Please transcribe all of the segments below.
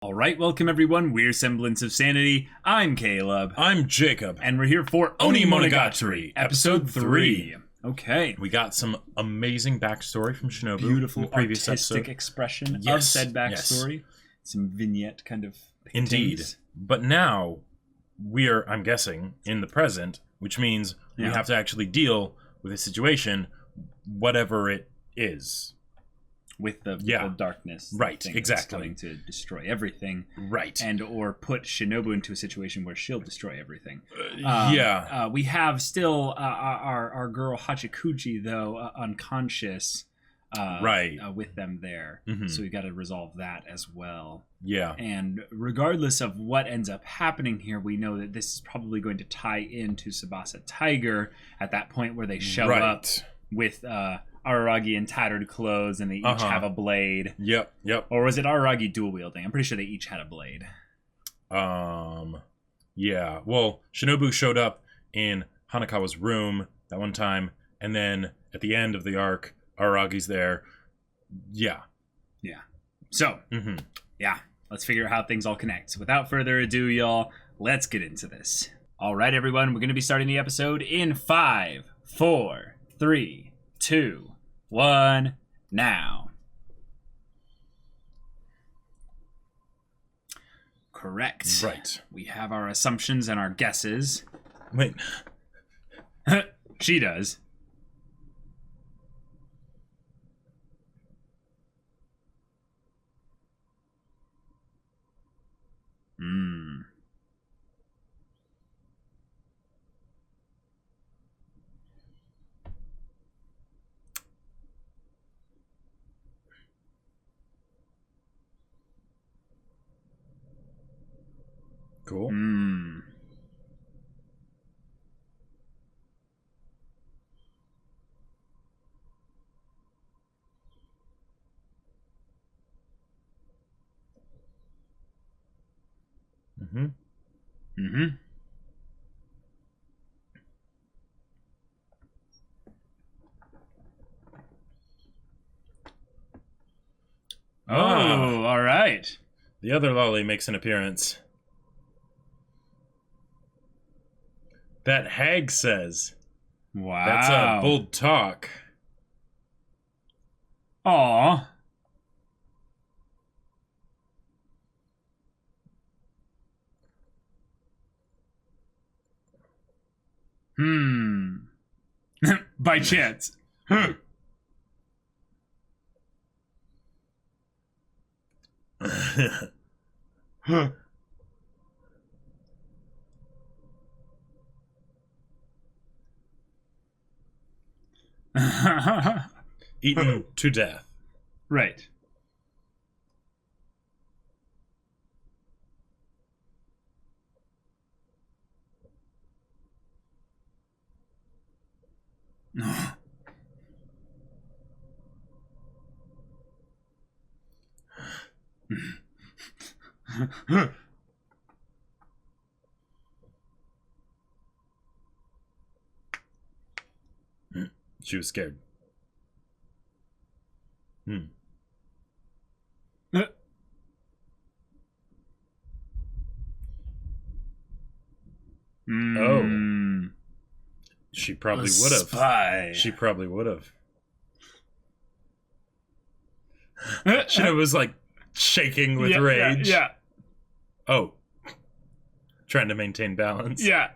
All right, welcome everyone. We're Semblance of Sanity. I'm Caleb. I'm Jacob. And we're here for Onimonogatari, episode 3. Okay. We got some amazing backstory from Shinobu. Beautiful in the previous artistic episode. expression of Yes, said backstory. Some vignette kind of paintings. Indeed. But now, we're, I'm guessing, in the present, which means we have to actually deal with a situation, whatever it is. With the darkness. Right, thing exactly. That's going to destroy everything. Right. And or put Shinobu into a situation where she'll destroy everything. We have still our girl Hachikuji, though, unconscious. With them there. Mm-hmm. So we got to resolve that as well. Yeah. And regardless of what ends up happening here, we know that this is probably going to tie into Tsubasa Tiger at that point where they show up with Araragi in tattered clothes and they each have a blade. Yep. Or was it Araragi dual wielding? I'm pretty sure they each had a blade. Yeah. Well, Shinobu showed up in Hanakawa's room that one time, and then at the end of the arc, Araragi's there. Yeah. So, let's figure out how things all connect. So without further ado, y'all, let's get into this. All right, everyone, we're going to be starting the episode in 5, 4, 3, 2, 1, now. Correct. Right. We have our assumptions and our guesses. Wait. She does. Cool. Oh, all right. The other Loli makes an appearance. That hag says. Wow. That's a bold talk. Aw. By chance. Eaten to death. Right. She was scared. Oh. She probably would have. Spy. She probably would have. Shino was like shaking with rage. Yeah. Oh. Trying to maintain balance. Yeah.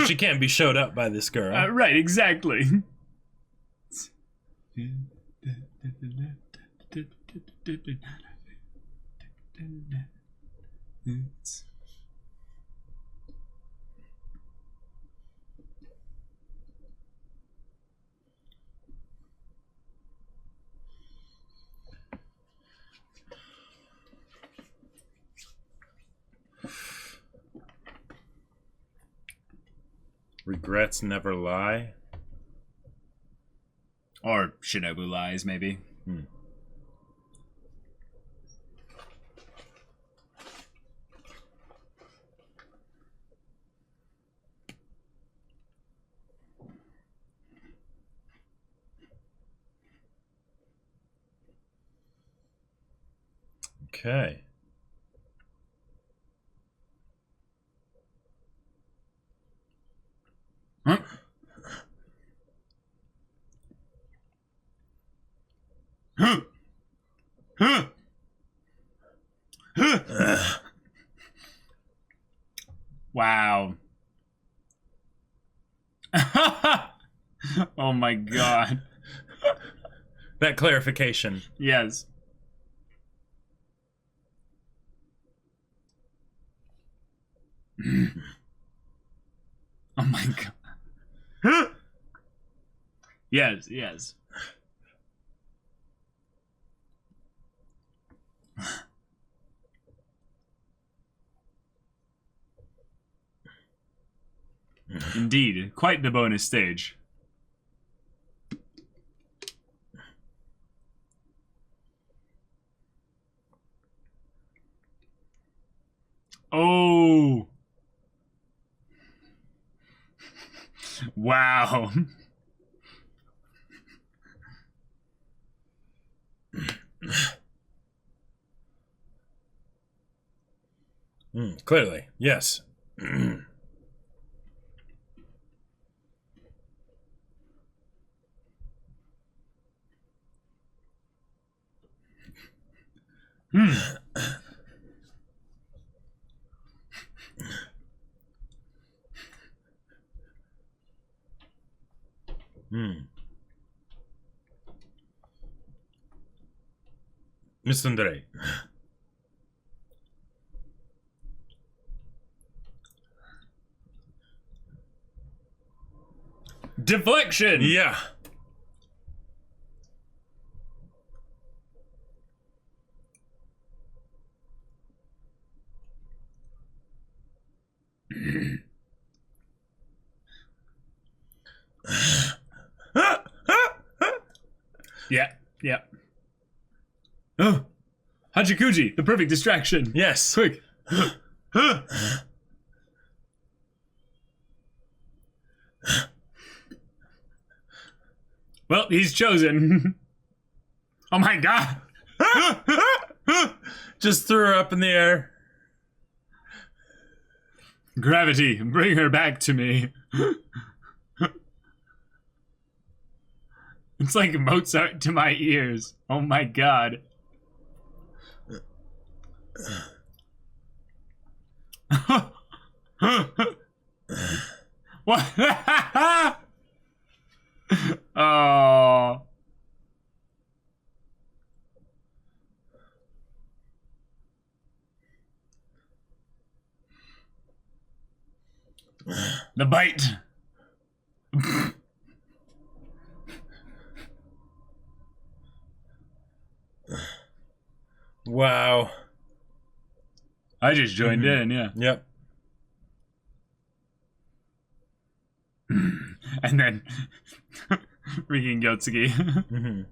She can't be showed up by this girl. Right, exactly. Regrets never lie. Or Shinobu lies, maybe. Okay. Huh? Huh? Huh? Huh? Wow. Oh my god. That clarification. Yes. Oh my god. Yes, yes. Indeed, quite the bonus stage. Oh. Wow. Clearly, yes. Mr. Andre. Deflection. Yeah. Yeah, yeah. Oh, Hachikuji, the perfect distraction. Yes. Quick. Well, he's chosen. Oh my god. Just threw her up in the air. Gravity, bring her back to me. It's like Mozart to my ears. Oh my god. What? Oh. The bite. Wow. I just joined in, yeah. Yep. And then freaking Yotsugi.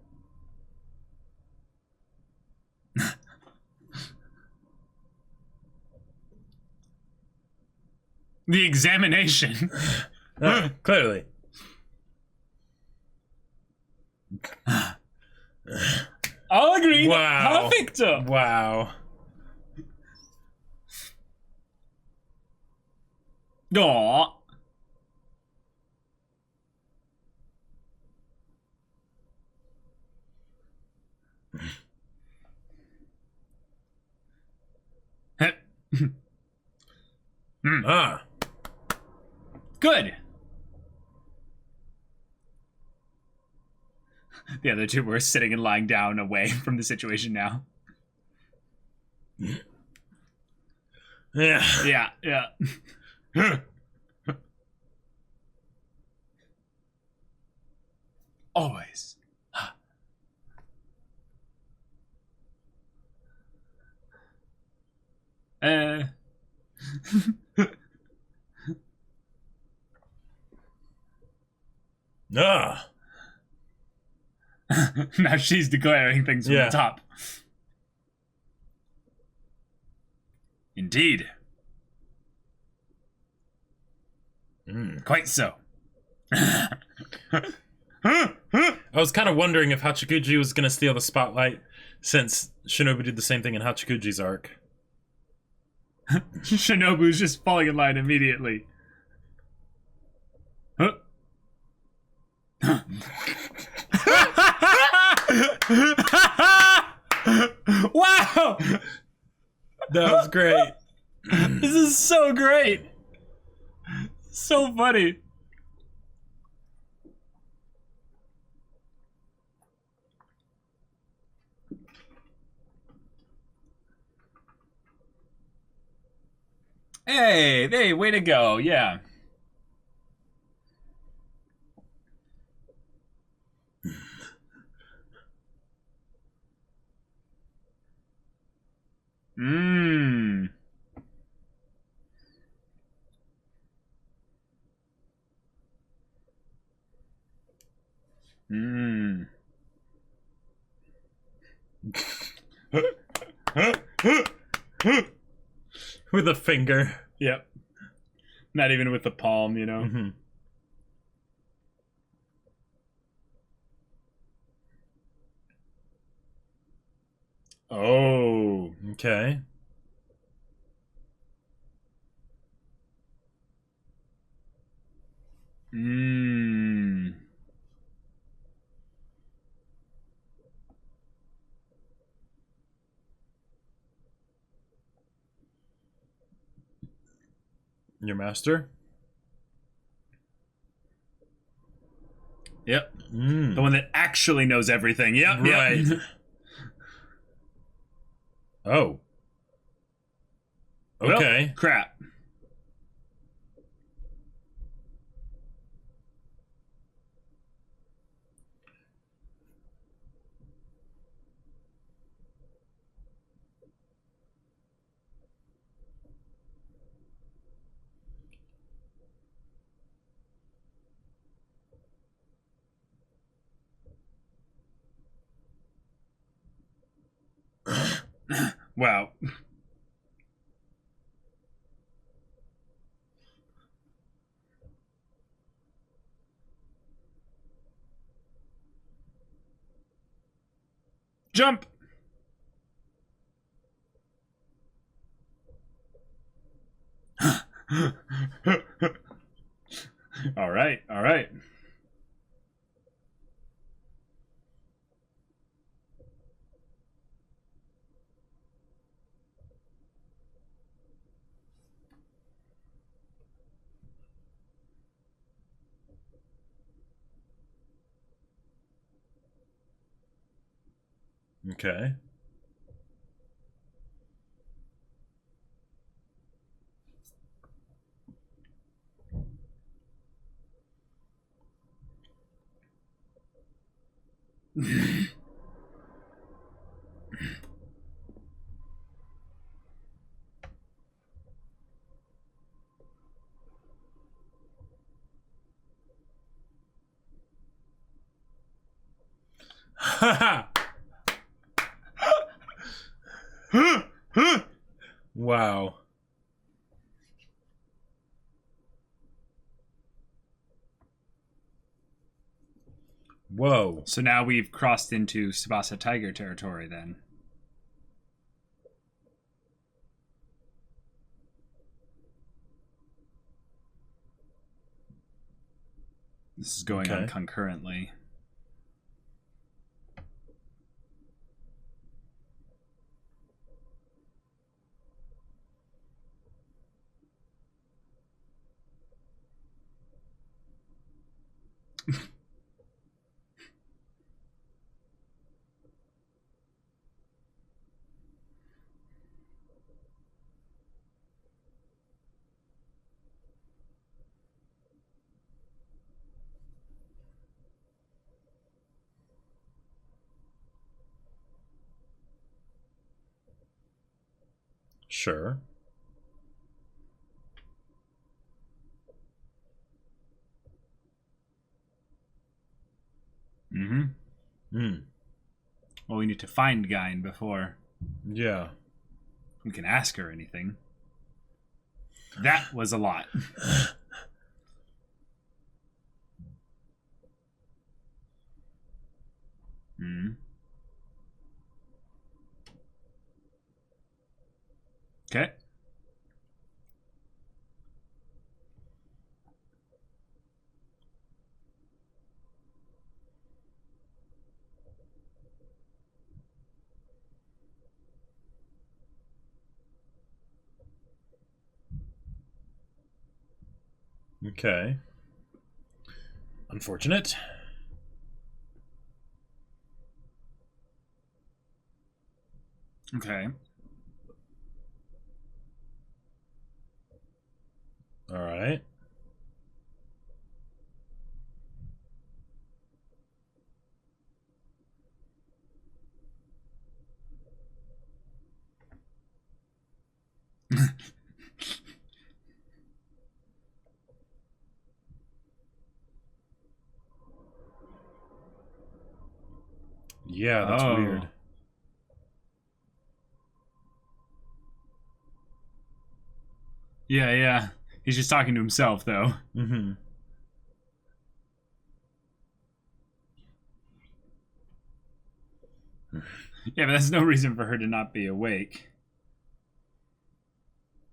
The examination. Clearly. All agreed. Wow. Perfect. Wow. Aw. Ah. Good. The other two were sitting and lying down away from the situation now. Yeah. Yeah, yeah. Always. Ah. Now she's declaring things from Yeah. the top. Indeed. Quite so. I was kind of wondering if Hachikuji was going to steal the spotlight Since Shinobu did the same thing in Hachikuji's arc. Shinobu's just falling in line immediately. Huh? Wow! That was great. This is so great. So funny. Hey, way to go. Yeah. Mmm. Mmm. With a finger. Yep. Not even with the palm, you know. Mm-hmm. Oh. Okay. Mmm. Your master? Yep. Mm. The one that actually knows everything. Yep. Right. Yep. Oh. Okay. Well, crap. Wow. Jump. All right. All right. Okay. Wow. Whoa. So now we've crossed into Tsubasa Tiger territory then. This is going on concurrently. Sure. Mm-hmm. Hmm. Well, we need to find Gain before Yeah. we can ask her anything. That was a lot. Hmm. Okay. Okay. Unfortunate. Okay. All right. Yeah, that's weird. Yeah, yeah. He's just talking to himself, though. Mm-hmm. Yeah, but that's no reason for her to not be awake.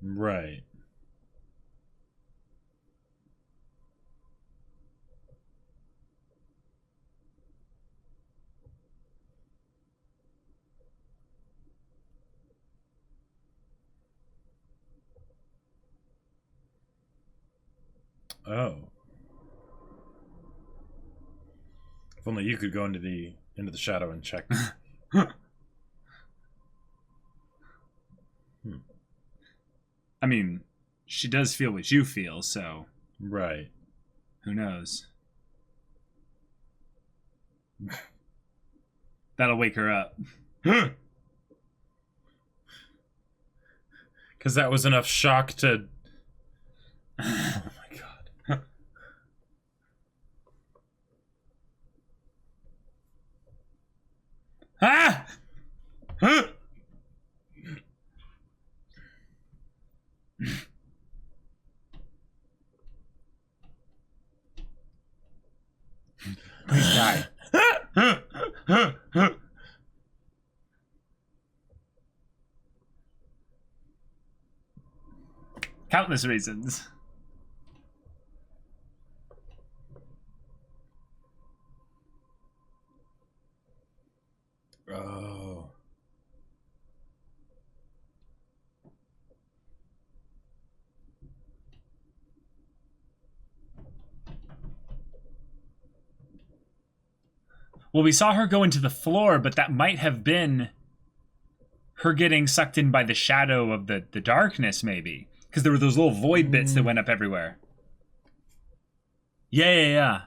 Right. Oh. If only you could go into the shadow and check. I mean, she does feel what you feel, so Right. who knows? That'll wake her up. Because that was enough shock to... Oh my god. Ah! Please die. Countless reasons. Oh. Well, we saw her go into the floor, but that might have been her getting sucked in by the shadow of the darkness, maybe. Because there were those little void bits that went up everywhere. Yeah, yeah, yeah.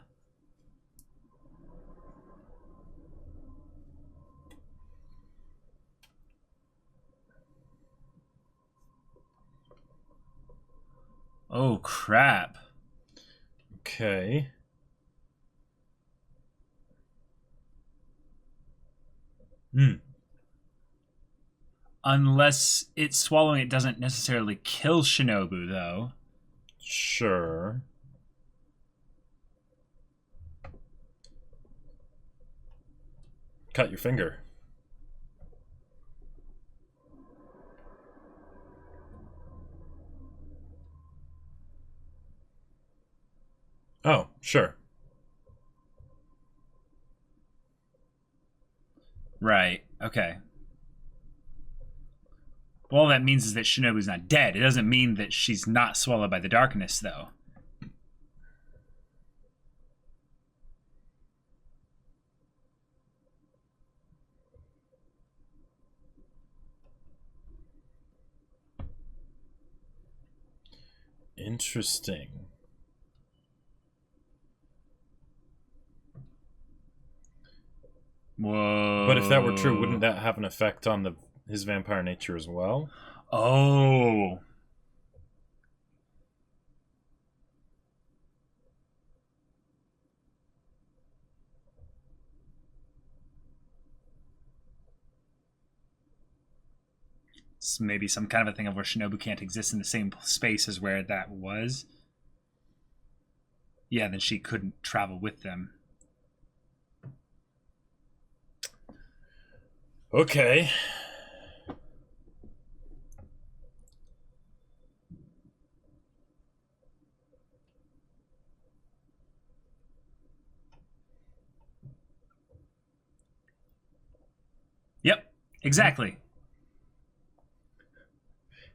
Oh, crap. Okay. Unless it's swallowing it doesn't necessarily kill Shinobu, though. Sure. Cut your finger. Oh, sure. Right, okay. Well, all that means is that Shinobu's not dead. It doesn't mean that she's not swallowed by the darkness, though. Interesting. Whoa. But if that were true, wouldn't that have an effect on his vampire nature as well? Oh. It's maybe some kind of a thing of where Shinobu can't exist in the same space as where that was. Yeah, then she couldn't travel with them. Okay. Exactly.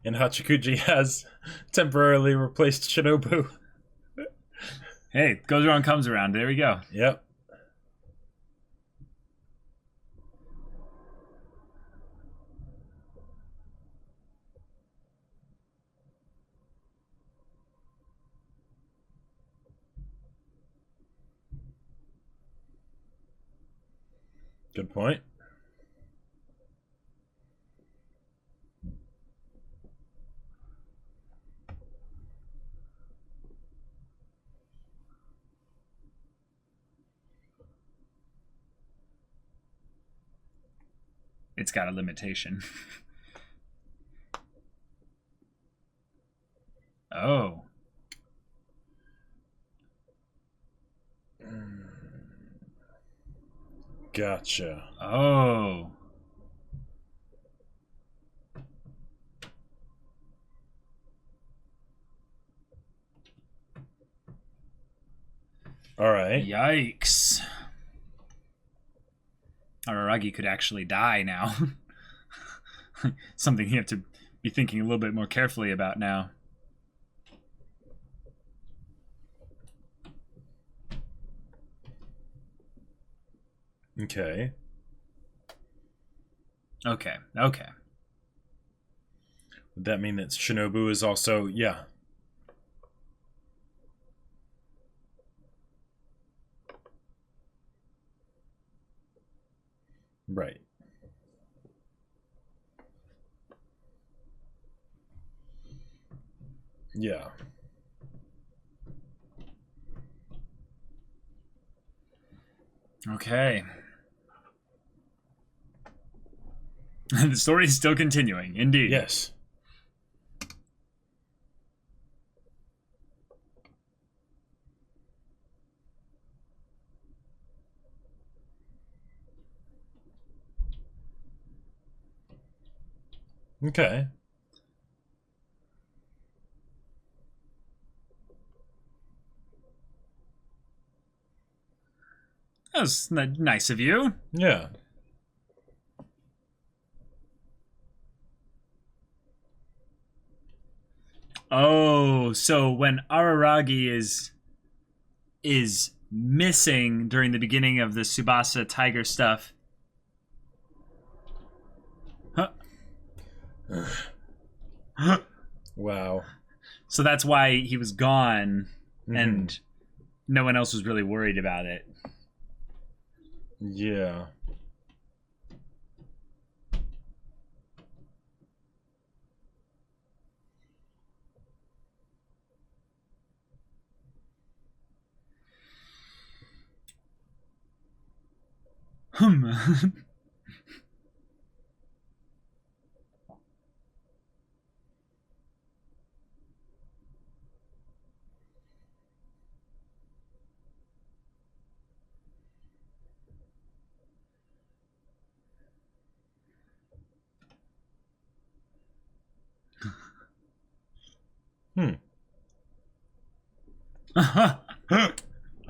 And Hachikuji has temporarily replaced Shinobu. Hey, goes around, comes around. There we go. Yep. Good point. It's got a limitation. Oh. Gotcha. Oh. All right. Yikes. Araragi could actually die now. Something you have to be thinking a little bit more carefully about now. Okay. Okay. Would that mean that Shinobu is also... Yeah. Right. Yeah. Okay. The story is still continuing, indeed. Yes. Okay. That was nice of you. Yeah. Oh, so when Araragi is missing during the beginning of the Tsubasa Tiger stuff. Huh. Wow. So that's why he was gone, and no one else was really worried about it. Yeah.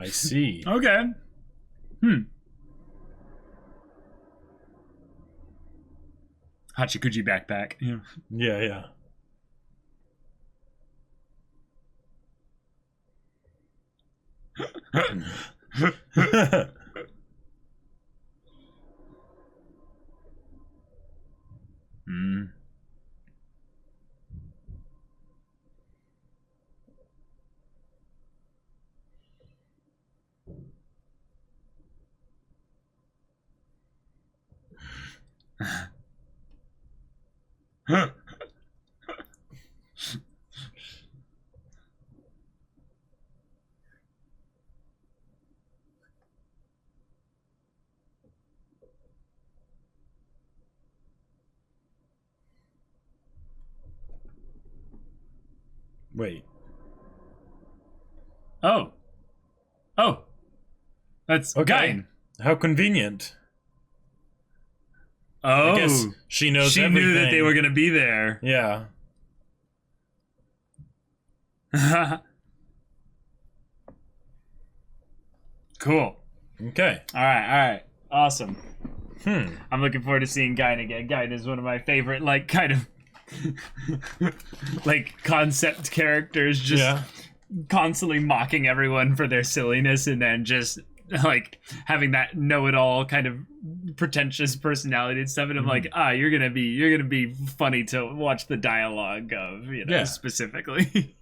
I see. Okay. Hachikuji backpack. Yeah, yeah. Wait. Oh. That's Okay. Gain. How convenient. Oh. I guess she knows She everything. knew that they were going to be there. Yeah. Cool. Okay. All right. Awesome. I'm looking forward to seeing Gain again. Gain is one of my favorite, like, kind of, like, concept characters, just constantly mocking everyone for their silliness, and then just, like, having that know-it-all kind of pretentious personality and stuff. And I'm like, you're gonna be funny to watch the dialogue of, you know, specifically.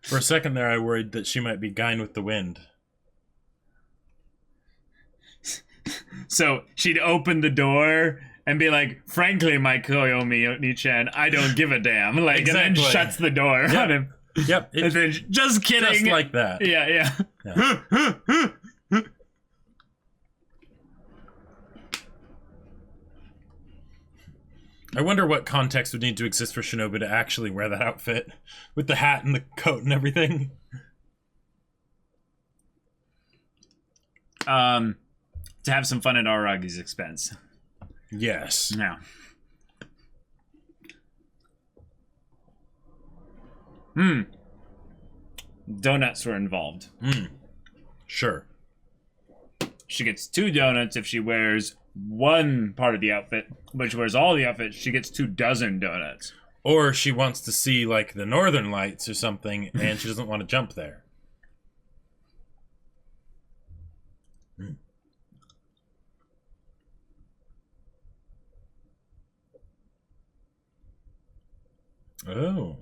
For a second there, I worried that she might be Gain with the wind. So she'd open the door and be like, frankly, my Koyomi-chan, I don't give a damn. Like, and then shuts the door on him. Yep. And then, just kidding. Just like that. Yeah. I wonder what context would need to exist for Shinobu to actually wear that outfit with the hat and the coat and everything. To have some fun at Aragi's expense. Yes. Now. Donuts were involved. Sure. She gets 2 donuts if she wears one part of the outfit, but she wears all the outfit, she gets 24 donuts. Or she wants to see, like, the northern lights or something, and she doesn't want to jump there. Oh.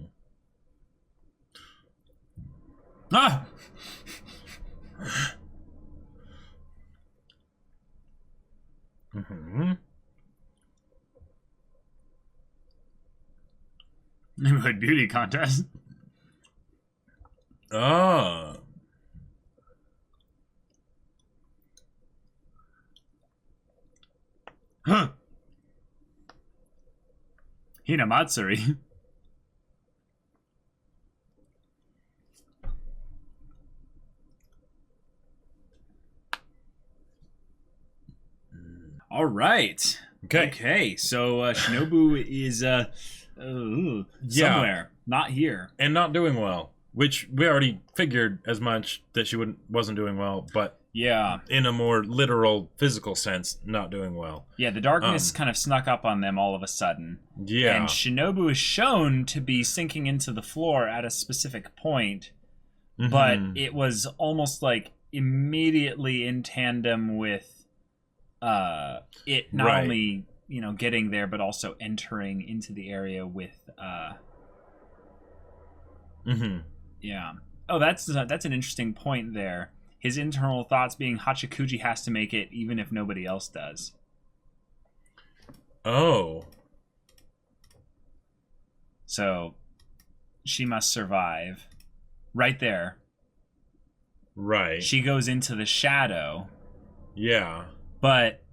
Ah! Neighborhood beauty contest. Ah. Huh. Hinamatsuri. All right. Okay. So Shinobu is somewhere, not here, and not doing well. Which we already figured as much that she wasn't doing well, but yeah, in a more literal, physical sense, not doing well. Yeah, the darkness kind of snuck up on them all of a sudden. Yeah, and Shinobu is shown to be sinking into the floor at a specific point, but it was almost like immediately in tandem with it not only, you know, getting there, but also entering into the area with yeah. Oh, that's an interesting point there. His internal thoughts being Hachikuji has to make it even if nobody else does. Oh. So she must survive. Right there. Right. She goes into the shadow. Yeah. But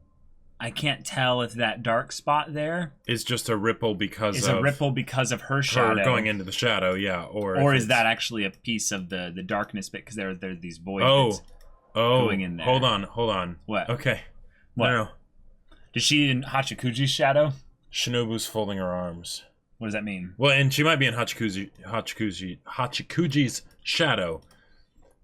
I can't tell if that dark spot there is just a ripple because of her shadow. Her going into the shadow, yeah. Or is that actually a piece of the darkness bit? Because there are these voids going in there. Hold on. What? Okay. What? No. Is she in Hachikuji's shadow? Shinobu's folding her arms. What does that mean? Well, and she might be in Hachikuji's shadow.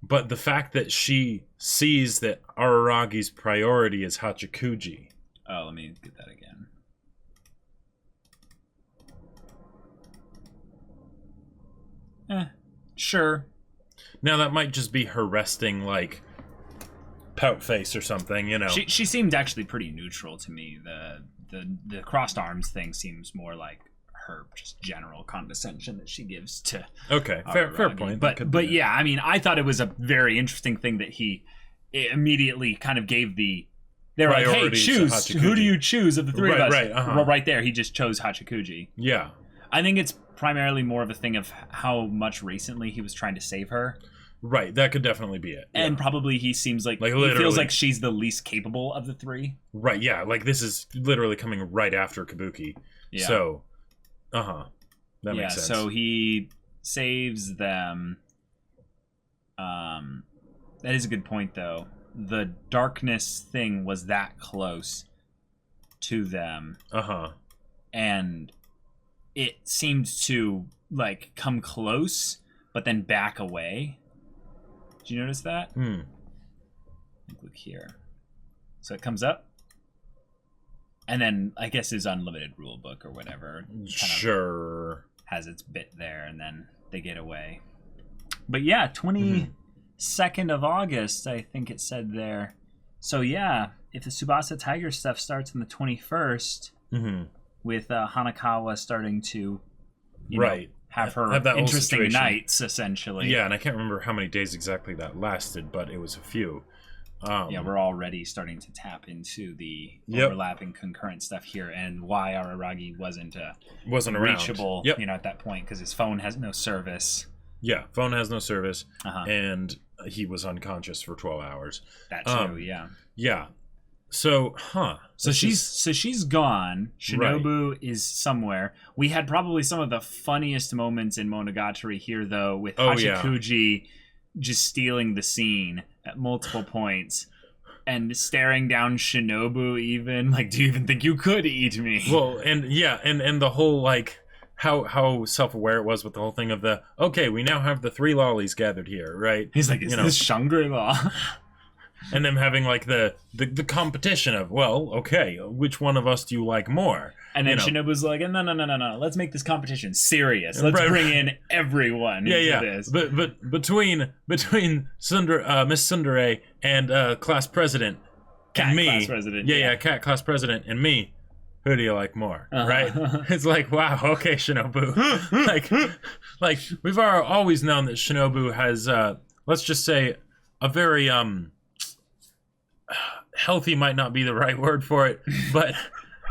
But the fact that she sees that Araragi's priority is Hachikuji. Oh, let me get that again. Sure. Now, that might just be her resting, like, pout face or something, you know. She seemed actually pretty neutral to me. The crossed arms thing seems more like her just general condescension that she gives to fair point. But yeah, I mean, I thought it was a very interesting thing that he immediately kind of gave they're like, hey, choose, who do you choose of the three of us? Right there, he just chose Hachikuji. Yeah. I think it's primarily more of a thing of how much recently he was trying to save her. Right, that could definitely be it. And probably he seems like he feels like she's the least capable of the three. Right, yeah, like this is literally coming right after Kabuki. Yeah. So, that makes sense. So he saves them. That is a good point, though. The darkness thing was that close to them. And it seemed to, like, come close, but then back away. Did you notice that? Look here. So it comes up. And then I guess his unlimited rule book or whatever sure has its bit there, and then they get away. But yeah, 22nd of August, I think it said there. So yeah, if the Tsubasa Tiger stuff starts on the 21st, with Hanakawa starting to, you know, have her interesting nights, essentially. Yeah, and I can't remember how many days exactly that lasted, but it was a few. Yeah, we're already starting to tap into the overlapping concurrent stuff here, and why Araragi wasn't reachable, you know, at that point, because his phone has no service. Yeah, phone has no service, and he was unconscious for 12 hours. That too, yeah. Yeah. So, So she's gone. Shinobu is somewhere. We had probably some of the funniest moments in Monogatari here, though, with Hachikuji just stealing the scene at multiple points and staring down Shinobu even. Like, do you even think you could eat me? Well, and the whole, like, how self-aware it was with the whole thing of the, okay, we now have the 3 lollies gathered here, right? He's like, is this Shangri-La? And them having, like, the competition of, well, okay, which one of us do you like more? And then Shinobu's like, no, let's make this competition serious. Let's bring in everyone into this. But between Miss Tsundere and class president and me, class president, Cat class president and me, who do you like more? Right? It's like, wow, okay, Shinobu. like we've always known that Shinobu has, let's just say, a very healthy might not be the right word for it, but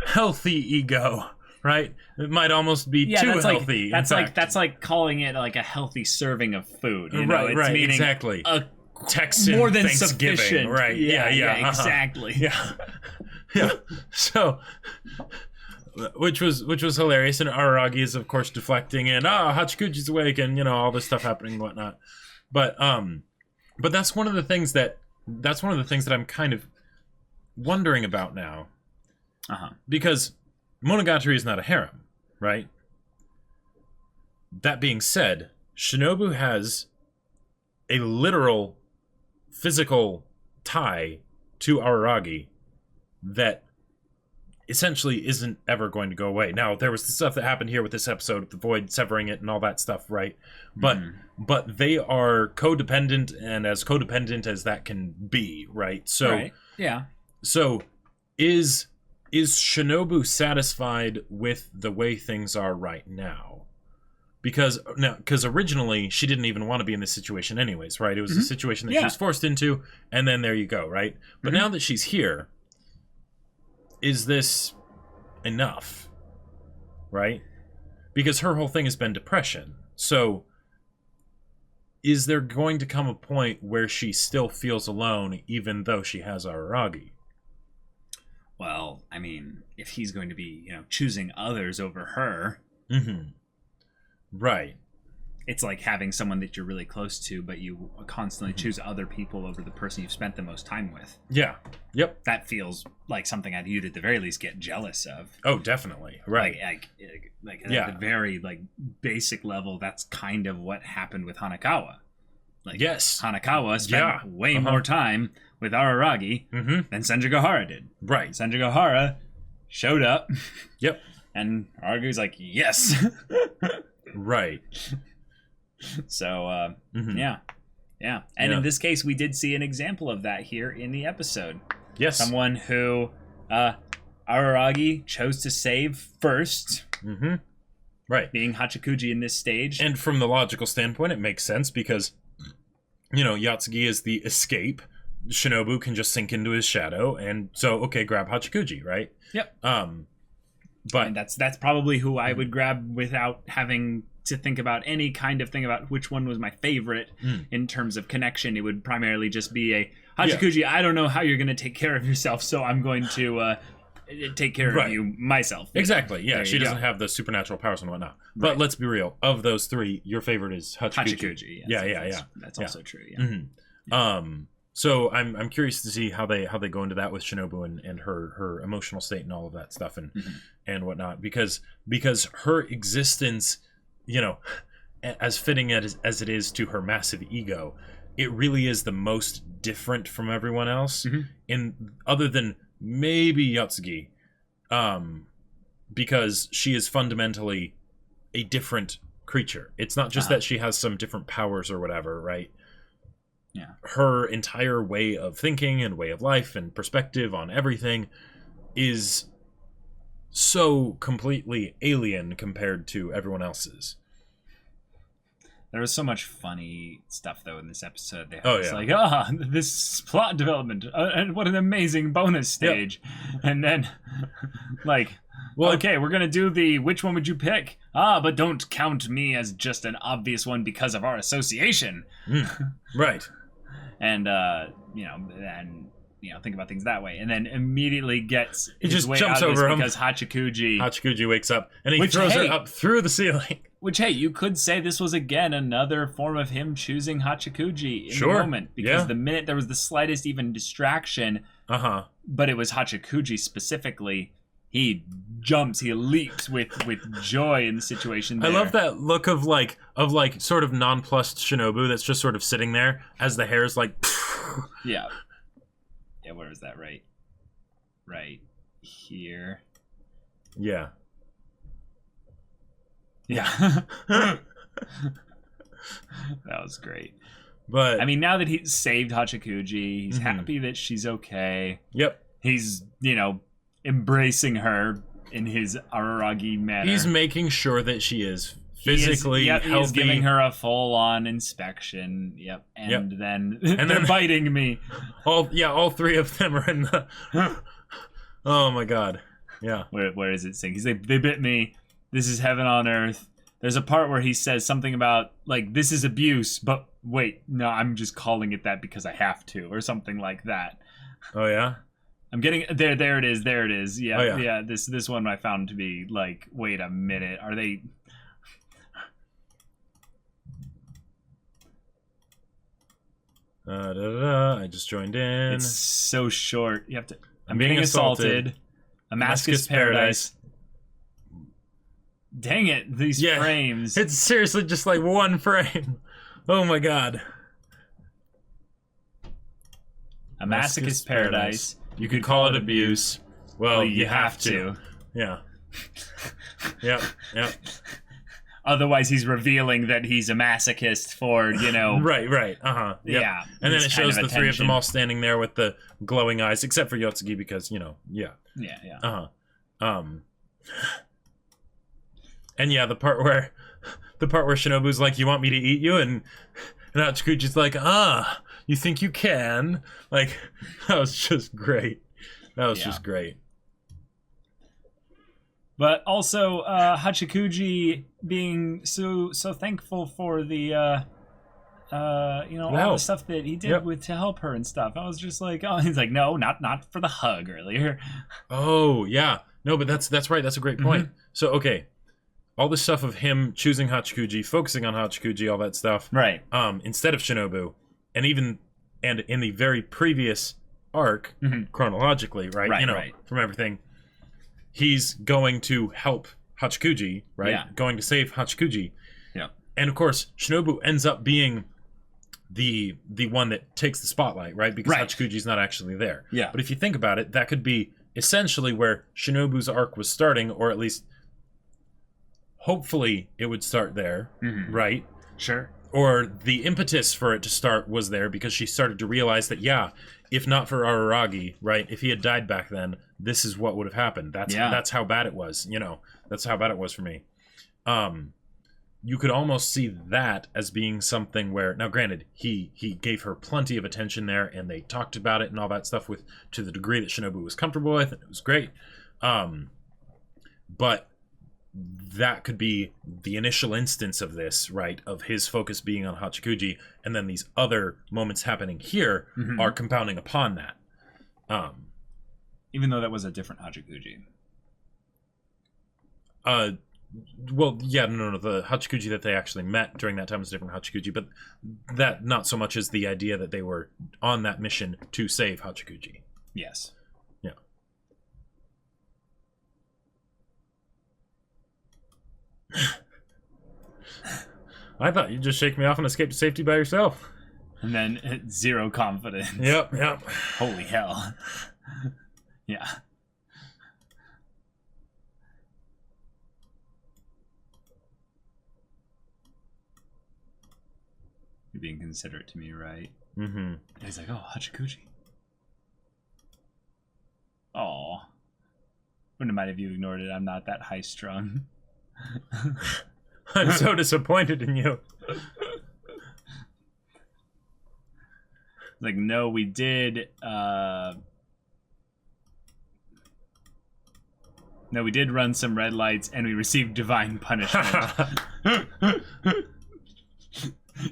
healthy ego, right? It might almost be too healthy. That's like calling it like a healthy serving of food. You know? Right, meaning exactly. A Texan more than Thanksgiving, sufficient. Right? Yeah, exactly. Yeah. So, which was hilarious, and Araragi is of course deflecting, and Hachikuji's awake, and all this stuff happening and whatnot. But that's one of the things that I'm kind of wondering about now. Because Monogatari is not a harem, right? That being said, Shinobu has a literal physical tie to Araragi that essentially isn't ever going to go away. Now, there was the stuff that happened here with this episode, with the void severing it and all that stuff, right? But they are codependent, and as codependent as that can be, right? So, So, is Shinobu satisfied with the way things are right now? Because originally she didn't even want to be in this situation anyways, right? It was a situation that she was forced into, and then there you go, right? But now that she's here, is this enough, right? Because her whole thing has been depression. So is there going to come a point where she still feels alone even though she has Araragi? Well, I mean, if he's going to be, choosing others over her, right? It's like having someone that you're really close to, but you constantly choose other people over the person you've spent the most time with. Yeah. Yep. That feels like something you'd at the very least get jealous of. Oh, definitely. Right. Like at the very basic level, that's kind of what happened with Hanakawa. Like, yes. Hanakawa spent way more time with Araragi than Senjugahara did. Right. Senjugahara showed up. Yep. And Araragi's like, yes. Right. So, yeah. And in this case, we did see an example of that here in the episode. Yes. Someone who Araragi chose to save first. Right. Being Hachikuji in this stage. And from the logical standpoint, it makes sense because, Yatsugi is the escape. Shinobu can just sink into his shadow, and so, okay, grab Hachikuji, right? Yep. But and that's probably who I would grab without having to think about any kind of thing about which one was my favorite in terms of connection. It would primarily just be a Hachikuji, I don't know how you're going to take care of yourself, so I'm going to take care of you myself. Exactly, yeah. She doesn't have the supernatural powers and whatnot. But let's be real. Of those three, your favorite is Hachikuji. Yes, that's also true, yeah. So I'm curious to see how they go into that with Shinobu and her emotional state and all of that stuff and whatnot, because her existence, as fitting as it is to her massive ego, it really is the most different from everyone else. In other than maybe Yatsugi, because she is fundamentally a different creature. It's not just that she has some different powers or whatever, right? Yeah. Her entire way of thinking and way of life and perspective on everything is so completely alien compared to everyone else's. There was so much funny stuff, though, in this episode. They had Oh, this, yeah. this plot development, and what an amazing bonus stage. Yep. And then, well, okay, we're going to do the, which one would you pick? But don't count me as just an obvious one because of our association. Right. And, think about things that way. And then immediately gets he his just way jumps out of this over him. Because Hachikuji wakes up, and he throws her up through the ceiling. Which, hey, you could say this was, again, another form of him choosing Hachikuji in the moment. Because the minute there was the slightest even distraction, but it was Hachikuji specifically, he jumps, he leaps with joy in the situation there. I love that look of sort of nonplussed Shinobu that's just sort of sitting there as the hair's like... Yeah. Yeah, where is that? Right here. Yeah. Yeah. That was great. But I mean, now that he's saved Hachikuji, he's happy that she's okay. Yep. He's, embracing her in his Araragi manner. He's making sure that she is physically healthy. He's giving her a full-on inspection. Yep. And then they're biting me. All three of them are in the... Oh my god. Yeah. Where is it saying? He's like, they bit me. This is heaven on earth. There's a part where he says something about, this is abuse, but wait, no, I'm just calling it that because I have to, or something like that. Oh, yeah? I'm getting... There it is. Yeah, oh, yeah. Yeah, this one I found to be, wait a minute, are they... I just joined in. It's so short. You have to... I'm being assaulted. Damascus Paradise. Dang it, these frames. It's seriously just one frame. Oh my god. A masochist paradise. You could call it abuse. Well, you have to. Yeah. Yep. Otherwise, he's revealing that he's a masochist for, Right. Yep. Yeah. And then it shows the three of them all standing there with the glowing eyes, except for Yotsugi because, yeah. Yeah. And yeah, the part where Shinobu's like, "You want me to eat you?" and Hachikuji's like, you think you can? That was just great. Just great. But also, Hachikuji being so thankful for the, all the stuff that he did to help her and stuff. I was just like, oh, he's like, no, not for the hug earlier. Oh yeah, no, but that's right. That's a great point. So okay. All the stuff of him choosing Hachikuji, focusing on Hachikuji, all that stuff. Right. Instead of Shinobu. And in the very previous arc, chronologically, right? Right. From everything, he's going to help Hachikuji, right? Yeah. Going to save Hachikuji. Yeah. And of course, Shinobu ends up being the one that takes the spotlight, right? Because Hachikuji's not actually there. Yeah. But if you think about it, that could be essentially where Shinobu's arc was starting, or at least... hopefully it would start there, right? Sure. Or the impetus for it to start was there because she started to realize that, if not for Araragi, right? If he had died back then, this is what would have happened. That's how bad it was, That's how bad it was for me. You could almost see that as being something where... Now, granted, he gave her plenty of attention there, and they talked about it and all that stuff to the degree that Shinobu was comfortable with, and it was great. But... that could be the initial instance of this, right? Of his focus being on Hachikuji, and then these other moments happening here are compounding upon that. Even though that was a different Hachikuji. Well, yeah, no, the Hachikuji that they actually met during that time was a different Hachikuji, but that not so much as the idea that they were on that mission to save Hachikuji. Yes. I thought you'd just shake me off and escape to safety by yourself. And then zero confidence. Yep. Holy hell. Yeah. You're being considerate to me, right? Mm-hmm. And he's like, oh, Hachikuji. Aw. Wouldn't mind if you ignored it. I'm not that high-strung. I'm so disappointed in you. Like, no, we did, No, we did run some red lights, and we received divine punishment.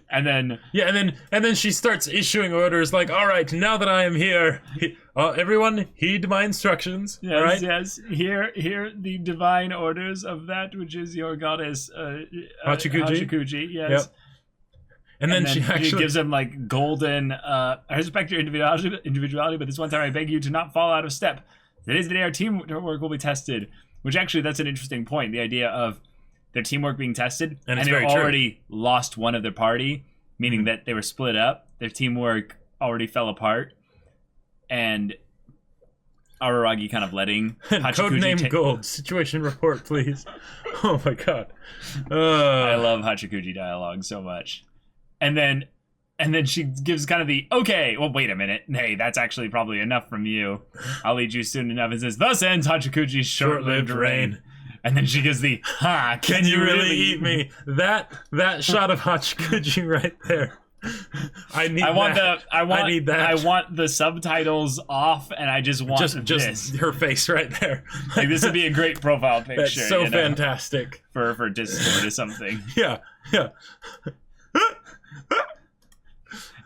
And then... Yeah, and then she starts issuing orders like, all right, now that I am here, everyone heed my instructions. Yes, right? yes. Hear the divine orders of that which is your goddess, Hachikuji, yes. Yep. And then she actually gives him, like, golden, I respect your individuality, but this one time I beg you to not fall out of step. Today's the day our teamwork will be tested. Which actually, that's an interesting point. The idea of their teamwork being tested, and they already lost one of their party, meaning that they were split up. Their teamwork already fell apart, and Araragi kind of letting Hachikuji Codename Gold. Situation report, please. Oh my god. I love Hachikuji dialogue so much. And then she gives kind of the, okay, well, wait a minute. Hey, that's actually probably enough from you. I'll lead you soon enough. And says, thus ends Hachikuji's short-lived reign. And then she gives the, ha, can you really eat me? That shot of Hachikuji right there. I need that. I need that. I want the subtitles off, and I just want just her face right there. Like, this would be a great profile picture. That's so fantastic. For Discord or something. Yeah.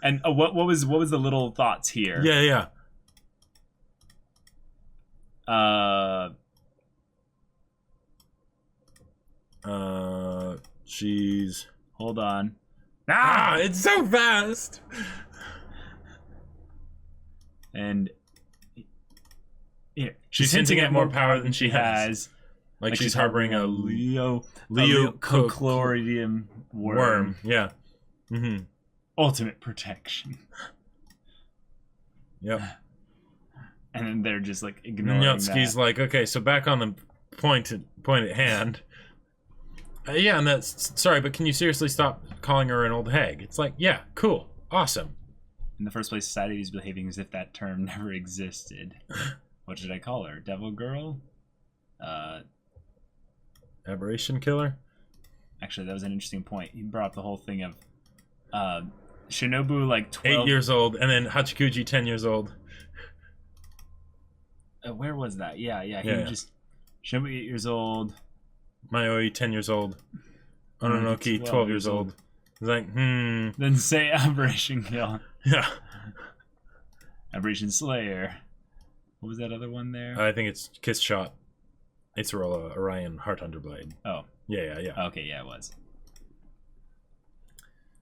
And what was the little thoughts here? Yeah. She's... Hold on. It's so fast! And... Here, she's hinting at more power than she has. Like she's harboring a Leocochloridium worm. Yeah. Mm-hmm. Ultimate protection. Yep. And then they're just like ignoring Nyotsuki's that. like, okay, so back on the point at hand. Yeah, and that's... Sorry, but can you seriously stop calling her an old hag? It's like, yeah, cool, awesome. In the first place, society is behaving as if that term never existed. What should I call her? Devil girl? Aberration killer? Actually, that was an interesting point. He brought up the whole thing of Shinobu, like 12... 8 years old, and then Hachikuji 10 years old. Where was that? Yeah. Just... Shinobu 8 years old. Mayoi 10 years old. Ononoki 12 years old. It's like, Then say Aberration Kill. Yeah. Aberration Slayer. What was that other one there? I think it's Kiss Shot. It's Orion Heart Underblade. Oh. Yeah. Okay, yeah, it was.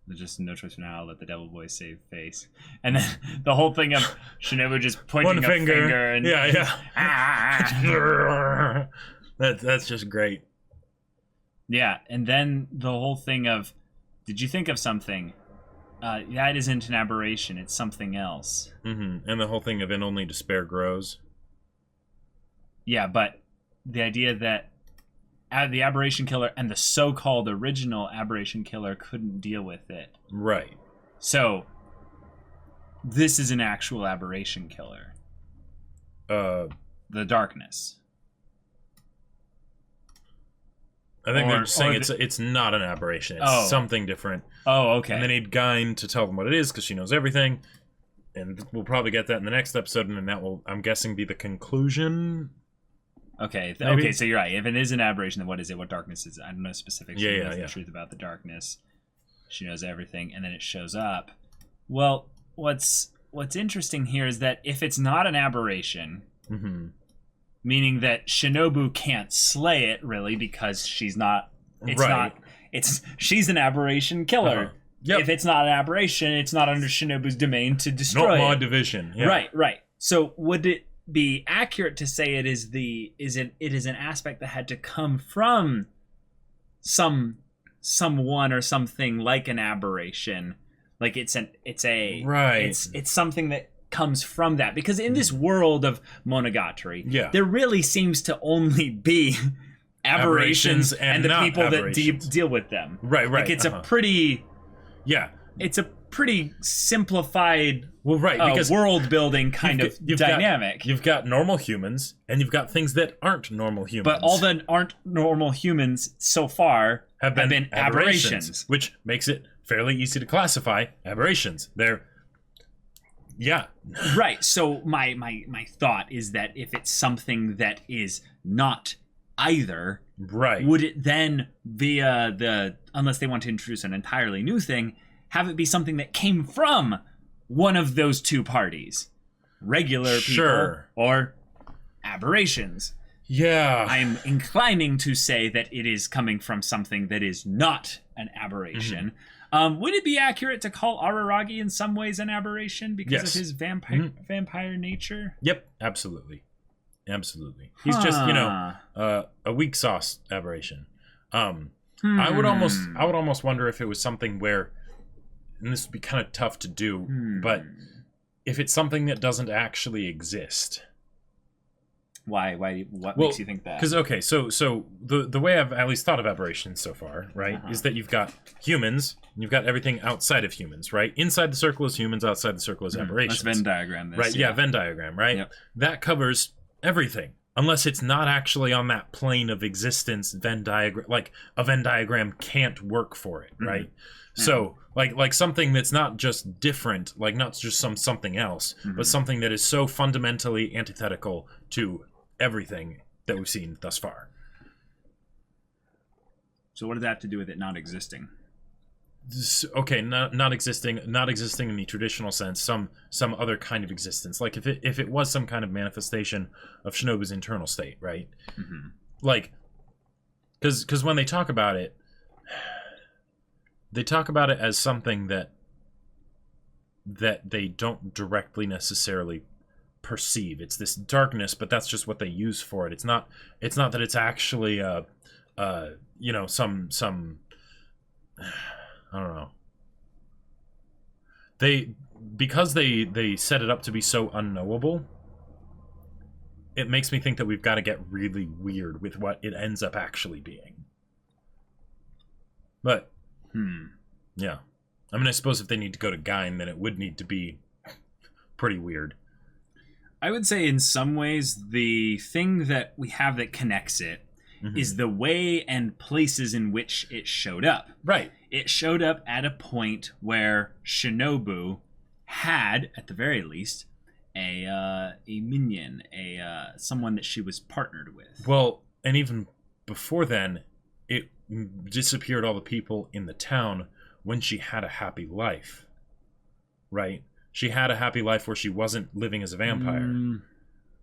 There's just no choice for now. Let the devil boy save face. And then the whole thing of Shinobu just pointing a finger and... Yeah. That's just great. Yeah, and then the whole thing of... Did you think of something? That isn't an aberration. It's something else. Mm-hmm. And the whole thing of "in only despair grows." Yeah, but the idea that the aberration killer and the so-called original aberration killer couldn't deal with it. Right. So, this is an actual aberration killer. The darkness. I think they're saying it's not an aberration. It's something different. Oh, okay. And they need Gain to tell them what it is because she knows everything. And we'll probably get that in the next episode, and then that will, I'm guessing, be the conclusion. Okay. Okay, so you're right. If it is an aberration, then what is it? What darkness is it? I don't know specifics. She knows the truth about the darkness. She knows everything, and then it shows up. Well, what's interesting here is that if it's not an aberration... Mm-hmm. Meaning that Shinobu can't slay it, really, because she's not... She's an aberration killer. Uh-huh. Yep. If it's not an aberration, it's not under Shinobu's domain to destroy it. Not my division. Yeah. Right. So would it be accurate to say it is an aspect that had to come from someone or something like an aberration? Like it's something that comes from that, because in this world of Monogatari, there really seems to only be aberrations and the people that deal with them. Right. Like it's a pretty it's a pretty simplified because world building kind of dynamic. You've got normal humans and you've got things that aren't normal humans. But all that aren't normal humans so far have been aberrations, which makes it fairly easy to classify aberrations. They're right. So my thought is that if it's something that is not either, right, would it then via unless they want to introduce an entirely new thing, have it be something that came from one of those two parties, regular people or aberrations? Yeah, I'm inclining to say that it is coming from something that is not an aberration. Would it be accurate to call Araragi in some ways an aberration because of his vampire nature? Yep, absolutely. He's just, a weak sauce aberration. I would almost wonder if it was something where, and this would be kind of tough to do, but if it's something that doesn't actually exist. Why? What makes you think that? Because so the way I've at least thought of aberrations so far, right, is that you've got humans, and you've got everything outside of humans, right? Inside the circle is humans, outside the circle is aberrations. Let's Venn diagram this. Right? Yeah, Venn diagram, right? Yep. That covers everything, unless it's not actually on that plane of existence. Venn diagram, like a Venn diagram, can't work for it, right? So like something that's not just different, like not just something else, but something that is so fundamentally antithetical to everything that we've seen thus far. So what does that have to do with it not existing? Okay, not existing in the traditional sense, some other kind of existence. Like if it was some kind of manifestation of Shinobu's internal state, right? Like, because when they talk about it as something that they don't directly necessarily perceive. It's this darkness, but that's just what they use for it. It's not that it's actually some I don't know. Because they set it up to be so unknowable, it makes me think that we've got to get really weird with what it ends up actually being. But yeah. I mean, I suppose if they need to go to Gain, then it would need to be pretty weird. I would say in some ways the thing that we have that connects it is the way and places in which it showed up. Right. It showed up at a point where Shinobu had, at the very least, a minion, someone that she was partnered with. Well, and even before then, it disappeared all the people in the town when she had a happy life. Right? She had a happy life where she wasn't living as a vampire.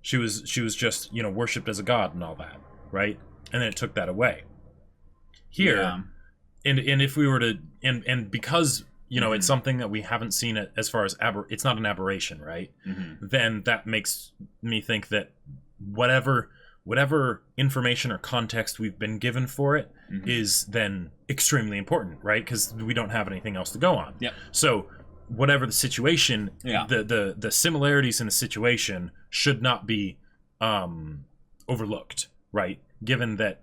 She was just, worshipped as a god and all that, right? And then it took that away. Here, and if we were to, and because, it's something that we haven't seen it as far as, it's not an aberration, right? Then that makes me think that whatever information or context we've been given for it is then extremely important, right? Because we don't have anything else to go on. Yep. So whatever the situation, the similarities in the situation should not be overlooked, right? Given that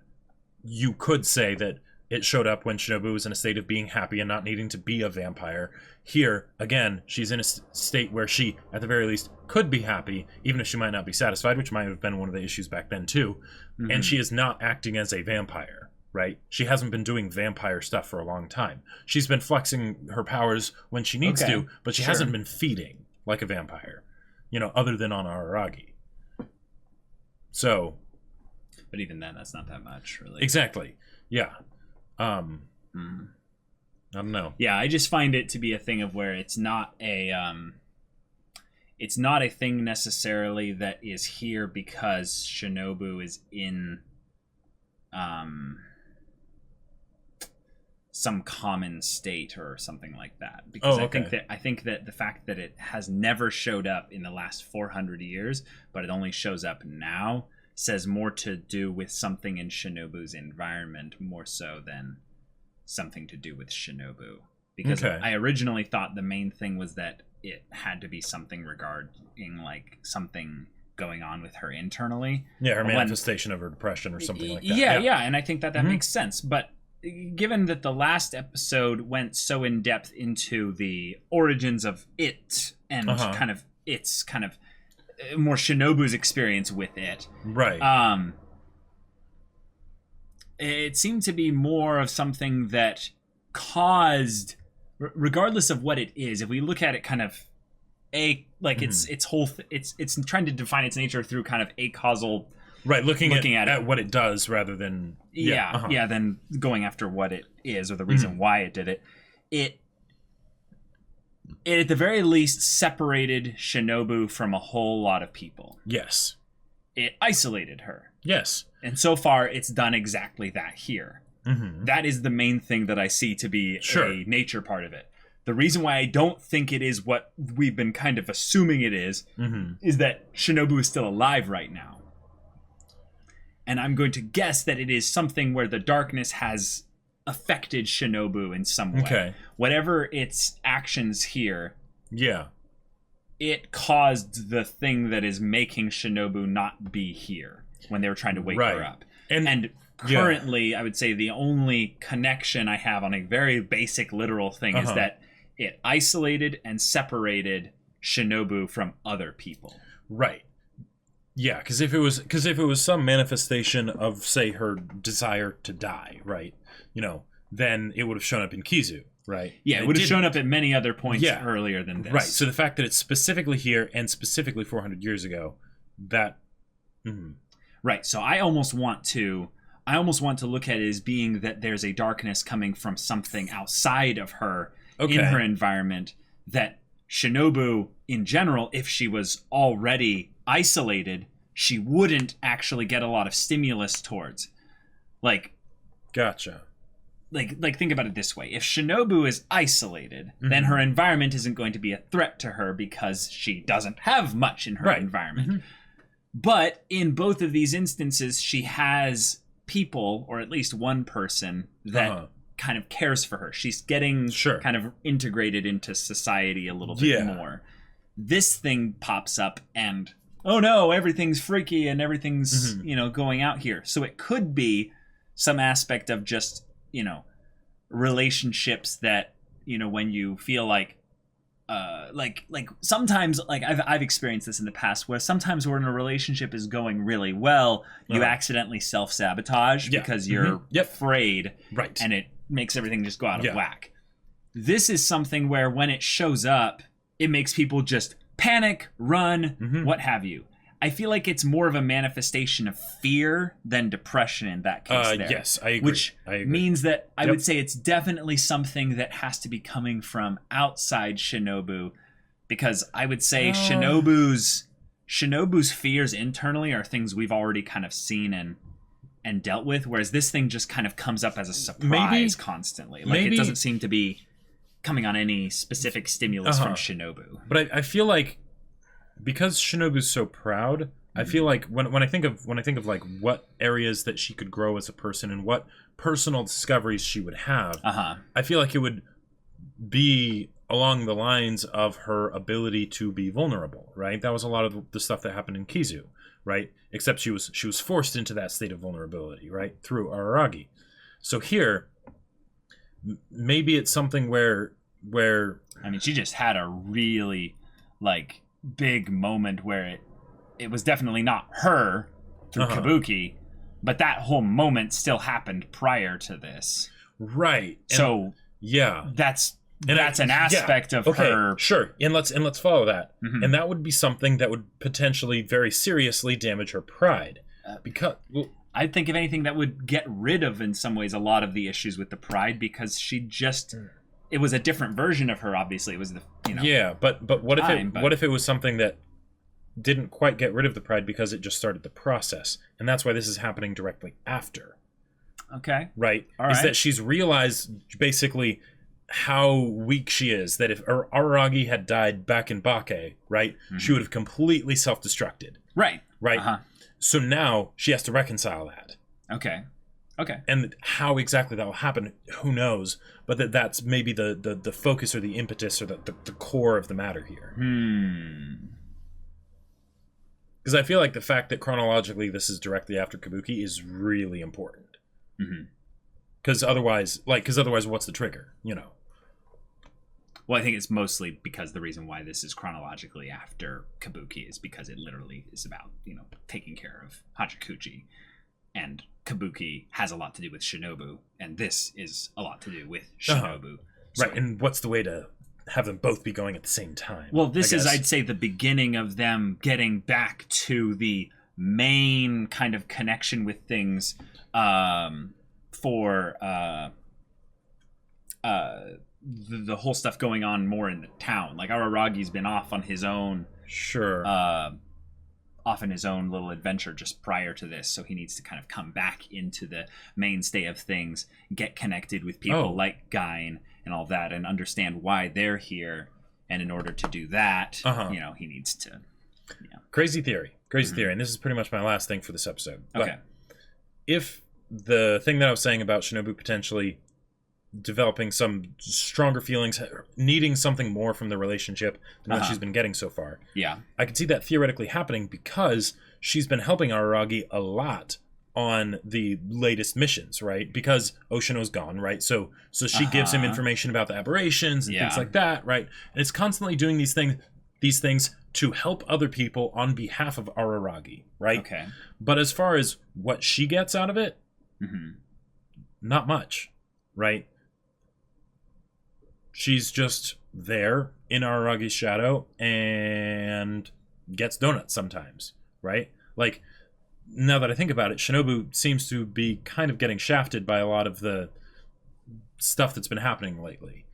you could say that it showed up when Shinobu was in a state of being happy and not needing to be a vampire. Here, again, she's in a state where she, at the very least, could be happy, even if she might not be satisfied, which might have been one of the issues back then, too. And she is not acting as a vampire, right? She hasn't been doing vampire stuff for a long time. She's been flexing her powers when she needs to, but she hasn't been feeding like a vampire, other than on Araragi. So... But even then, that's not that much, really. Exactly. Yeah. I don't know. Yeah, I just find it to be a thing of where it's not a thing necessarily that is here because Shinobu is in some common state or something like that. Because I think that the fact that it has never showed up in the last 400 years, but it only shows up now, says more to do with something in Shinobu's environment more so than something to do with Shinobu. Because I originally thought the main thing was that it had to be something regarding like something going on with her internally. Yeah, her manifestation of her depression or something like that. Yeah, and I think that makes sense. But given that the last episode went so in depth into the origins of it and kind of its kind of more Shinobu's experience with it, right? It seemed to be more of something that caused, regardless of what it is, if we look at it kind of its whole it's trying to define its nature through kind of a causal, right, looking at what it does rather than than going after what it is or the reason why it did it. It at the very least separated Shinobu from a whole lot of people. Yes. It isolated her. Yes. And so far, it's done exactly that here. That is the main thing that I see to be a nature part of it. The reason why I don't think it is what we've been kind of assuming it is that Shinobu is still alive right now. And I'm going to guess that it is something where the darkness has affected Shinobu in some way. Okay. Whatever its actions here, it caused the thing that is making Shinobu not be here when they were trying to wake her up. And currently, I would say the only connection I have on a very basic literal thing is that it isolated and separated Shinobu from other people. Right. Yeah, because if it was some manifestation of, say, her desire to die, right? Then it would have shown up in Kizu, right? Yeah, it would have shown up at many other points earlier than this. Right. So the fact that it's specifically here and specifically 400 years ago, that. Right. So I almost want to look at it as being that there's a darkness coming from something outside of her in her environment, that Shinobu in general, if she was already isolated, she wouldn't actually get a lot of stimulus towards. Gotcha. Like think about it this way. If Shinobu is isolated, then her environment isn't going to be a threat to her because she doesn't have much in her environment. But in both of these instances, she has people, or at least one person, that kind of cares for her. She's getting kind of integrated into society a little bit more. This thing pops up and, oh no, everything's freaky and everything's, going out here. So it could be some aspect of just, relationships that, when you feel like sometimes, like I've experienced this in the past, where sometimes when a relationship is going really well, you accidentally self-sabotage because you're afraid, right? And it makes everything just go out of whack. This is something where when it shows up, it makes people just panic, run, what have you. I feel like it's more of a manifestation of fear than depression in that case there. Yes, I agree. Which means that I would say it's definitely something that has to be coming from outside Shinobu, because I would say Shinobu's fears internally are things we've already kind of seen and dealt with, whereas this thing just kind of comes up as a surprise constantly. It doesn't seem to be coming on any specific stimulus from Shinobu. But I feel like, because Shinobu's so proud, I feel like when I think of like what areas that she could grow as a person and what personal discoveries she would have, I feel like it would be along the lines of her ability to be vulnerable, right? That was a lot of the stuff that happened in Kizu, right? Except she was forced into that state of vulnerability, right, through Araragi. So here, maybe it's something where I mean, she just had a really big moment where it was definitely not her through Kabuki, but that whole moment still happened prior to this, right? So that's an aspect of her. Sure, and let's follow that, and that would be something that would potentially very seriously damage her pride, because I think if anything that would get rid of in some ways a lot of the issues with the pride, because she just. It was a different version of her, obviously. It was the but what if it was something that didn't quite get rid of the pride because it just started the process, and that's why this is happening directly after. Okay. Right. All right. Is that she's realized basically how weak she is. That if Araragi had died back in Bake, right, she would have completely self-destructed. Right. Right. So now she has to reconcile that. Okay. And how exactly that will happen, who knows? But that's maybe the focus or the impetus or the core of the matter here. Because I feel like the fact that chronologically this is directly after Kabuki is really important. Because otherwise, what's the trigger? You know. Well, I think it's mostly because the reason why this is chronologically after Kabuki is because it literally is about, taking care of Hachikuji. And Kabuki has a lot to do with Shinobu, and this is a lot to do with Shinobu. So, right, and what's the way to have them both be going at the same time? Well, this is, I'd say, the beginning of them getting back to the main kind of connection with things for the whole stuff going on more in the town. Like, Araragi's been off on his own. Sure. Off in his own little adventure just prior to this, so he needs to kind of come back into the mainstay of things, get connected with people like Gain and all that, and understand why they're here. And in order to do that, he needs to. Crazy theory, and this is pretty much my last thing for this episode. Okay. But if the thing that I was saying about Shinobu potentially developing some stronger feelings, needing something more from the relationship than what she's been getting so far. Yeah. I could see that theoretically happening because she's been helping Araragi a lot on the latest missions, right? Because Oshino's gone, right? So she gives him information about the aberrations and things like that, right? And it's constantly doing these things to help other people on behalf of Araragi, right? Okay. But as far as what she gets out of it, not much, right? She's just there in Araragi's shadow and gets donuts sometimes, right? Like, now that I think about it, Shinobu seems to be kind of getting shafted by a lot of the stuff that's been happening lately.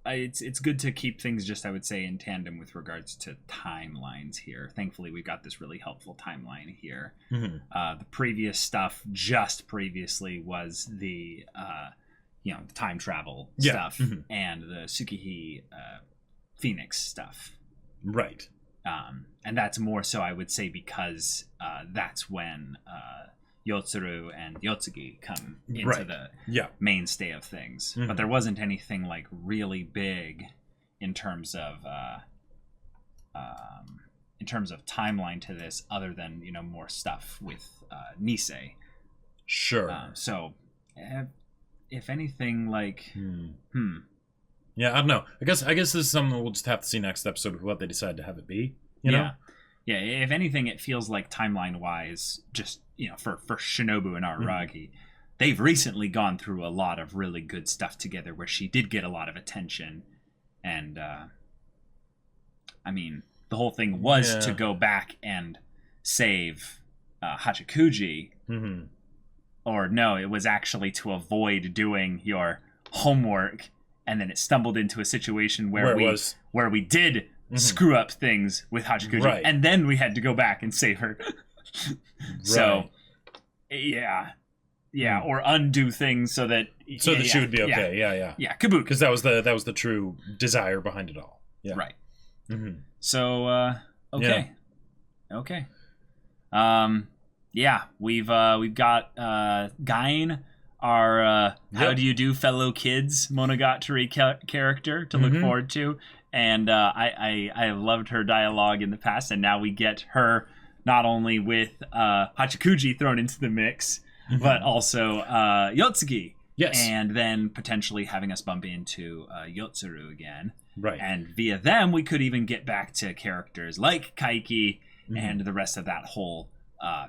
It's good to keep things just, I would say, in tandem with regards to timelines here. Thankfully, we've got this really helpful timeline here. The previous stuff just previously was the time travel stuff and the Tsukihi Phoenix stuff. Right. And that's more so, I would say, because that's when Yotsuru and Yotsugi come into the mainstay of things. But there wasn't anything like really big in terms of timeline to this, other than more stuff with Nisei. Sure. So, if anything, like, yeah, I don't know. I guess this is something we'll just have to see next episode with what they decide to have it be. You know? Yeah. If anything, it feels like timeline-wise, just for Shinobu and Araragi, they've recently gone through a lot of really good stuff together, where she did get a lot of attention, and I mean, the whole thing was to go back and save Hachikuji. Or no, it was actually to avoid doing your homework, and then it stumbled into a situation where we did screw up things with Hachikuji, and then we had to go back and save her. So, or undo things so that she would be okay. Yeah, Kabuki, because that was the true desire behind it all. Yeah, right. So okay. We've got Gain, our how do you do fellow kids Monogatari character to look forward to, and I have loved her dialogue in the past, and now we get her not only with Hachikuji thrown into the mix, but also Yotsugi. Yes. And then potentially having us bump into Yotsuru again. Right. And via them, we could even get back to characters like Kaiki and the rest of that whole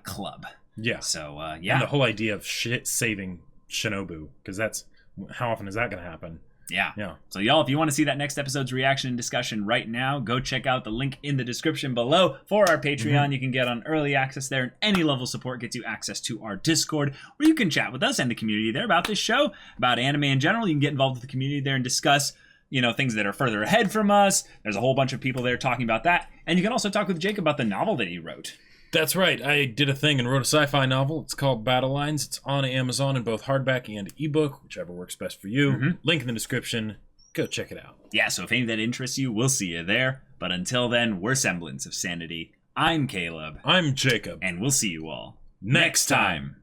club. Yeah. So, And the whole idea of saving Shinobu, because that's, how often is that going to happen? Yeah. So, y'all, if you want to see that next episode's reaction and discussion right now, go check out the link in the description below for our Patreon. You can get on early access there, and any level of support gets you access to our Discord, where you can chat with us and the community there about this show, about anime in general. You can get involved with the community there and discuss, things that are further ahead from us. There's a whole bunch of people there talking about that. And you can also talk with Jake about the novel that he wrote. That's right. I did a thing and wrote a sci-fi novel. It's called Battle Lines. It's on Amazon in both hardback and ebook, whichever works best for you. Link in the description. Go check it out. Yeah, so if any of that interests you, we'll see you there. But until then, we're Semblance of Sanity. I'm Caleb. I'm Jacob. And we'll see you all next time.